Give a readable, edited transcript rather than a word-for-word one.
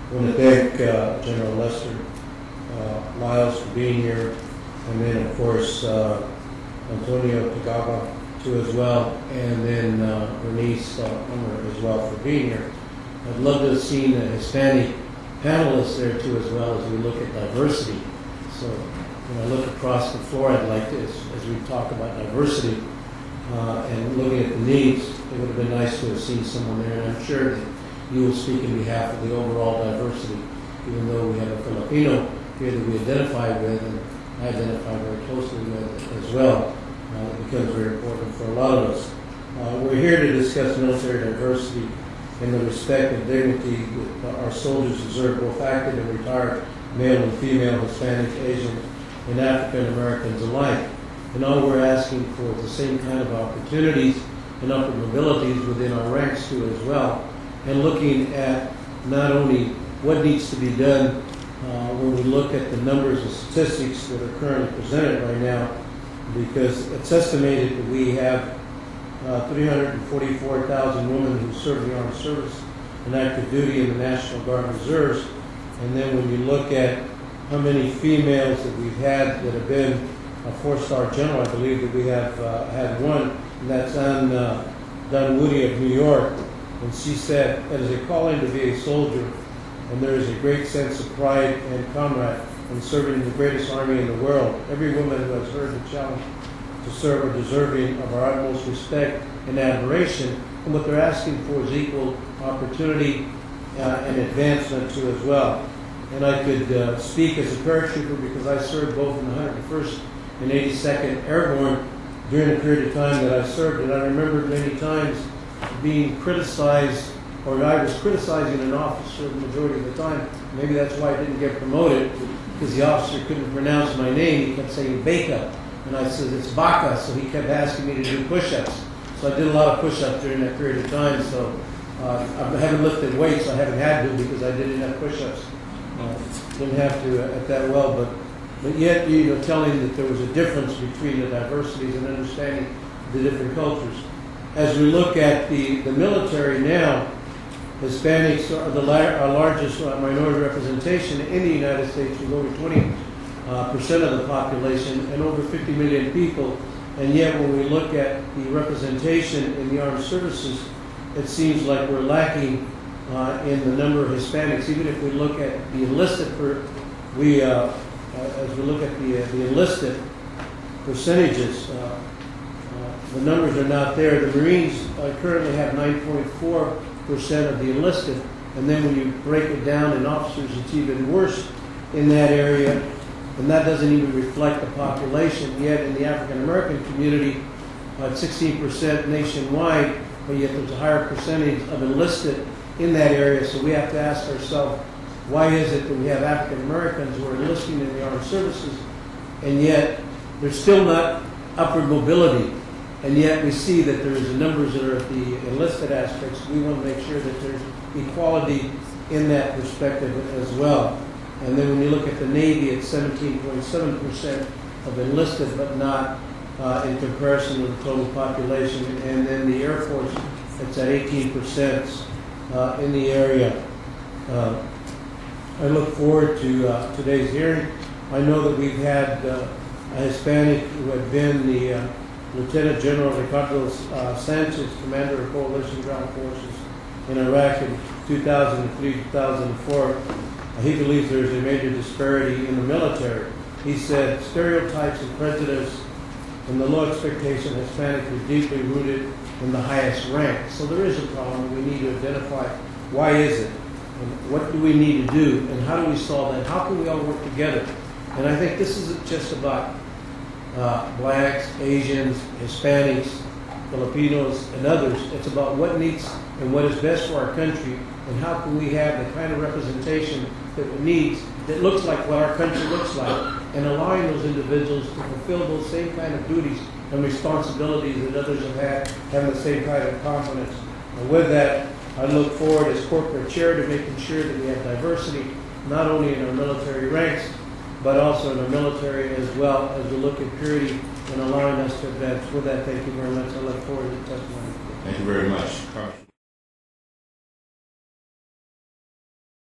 I want to thank General Lester Lyles for being here, and then of course Antonio Tagava too as well, and then Bernice Umar as well for being here. I'd love to have seen a Hispanic panelists there too as well as we look at diversity. So when I look across the floor, I'd like to, as we talk about diversity and looking at the needs, it would have been nice to have seen someone there, and I'm sure that you will speak in behalf of the overall diversity, even though we have a Filipino here that we identify with and I identify very closely with as well. It becomes very important for a lot of us. We're here to discuss military diversity and the respect and dignity that our soldiers deserve, both active and retired, male and female, Hispanic, Asian, and African Americans alike. And all we're asking for is the same kind of opportunities and upward mobilities within our ranks too as well, and looking at not only what needs to be done when we look at the numbers and statistics that are currently presented right now, because it's estimated that we have 344,000 women who serve the armed service and active duty in the National Guard Reserves. And then when you look at how many females that we've had that have been a four-star general, I believe that we have had one, and that's Ann Dunwoody of New York. And she said, it is a calling to be a soldier, and there is a great sense of pride and comrade in serving in the greatest army in the world. Every woman who has heard the challenge to serve are deserving of our utmost respect and admiration, and what they're asking for is equal opportunity and advancement too as well. And I could speak as a paratrooper because I served both in the 101st and 82nd Airborne during the period of time that I served, and I remember many times being criticized, or I was criticizing an officer the majority of the time. Maybe that's why I didn't get promoted, because the officer couldn't pronounce my name. He kept saying Baca, and I said it's Baca, so he kept asking me to do push-ups. So I did a lot of push-ups during that period of time. So I haven't lifted weights, I haven't had to because I didn't have push-ups. Didn't have to at that well, but yet, you know, telling that there was a difference between the diversities and understanding the different cultures. As we look at the military now, Hispanics are the largest minority representation in the United States, with over 20% of the population and over 50 million people. And yet, when we look at the representation in the armed services, it seems like we're lacking in the number of Hispanics. Even if we look at the enlisted, as we look at the enlisted percentages, the numbers are not there. The Marines currently have 9.4% of the enlisted, and then when you break it down in officers, it's even worse in that area, and that doesn't even reflect the population. Yet in the African American community, 16% nationwide, but yet there's a higher percentage of enlisted in that area. So we have to ask ourselves, why is it that we have African Americans who are enlisting in the armed services, and yet there's still not upward mobility? And yet we see that there's numbers that are at the enlisted aspects. We want to make sure that there's equality in that perspective as well. And then when you look at the Navy, it's 17.7% of enlisted, but not in comparison to the total population. And then the Air Force, it's at 18% in the area. I look forward to today's hearing. I know that we've had a Hispanic who had been the Lieutenant General Ricardo Sanchez, Commander of Coalition Ground Forces in Iraq in 2003-2004. He believes there's a major disparity in the military. He said stereotypes and prejudice and the low expectation of Hispanics are deeply rooted in the highest rank. So there is a problem. We need to identify why is it, and what do we need to do, and how do we solve that? How can we all work together? And I think this isn't just about blacks, Asians, Hispanics, Filipinos, and others. It's about what needs and what is best for our country, and how can we have the kind of representation that we need that looks like what our country looks like, and allowing those individuals to fulfill those same kind of duties and responsibilities that others have had, having the same kind of confidence. And with that, I look forward as corporate chair to making sure that we have diversity, not only in our military ranks, but also in our military as well, as we look at purity and allowing us to advance. With that, thank you very much. I look forward to the testimony. Thank you very much, Carl.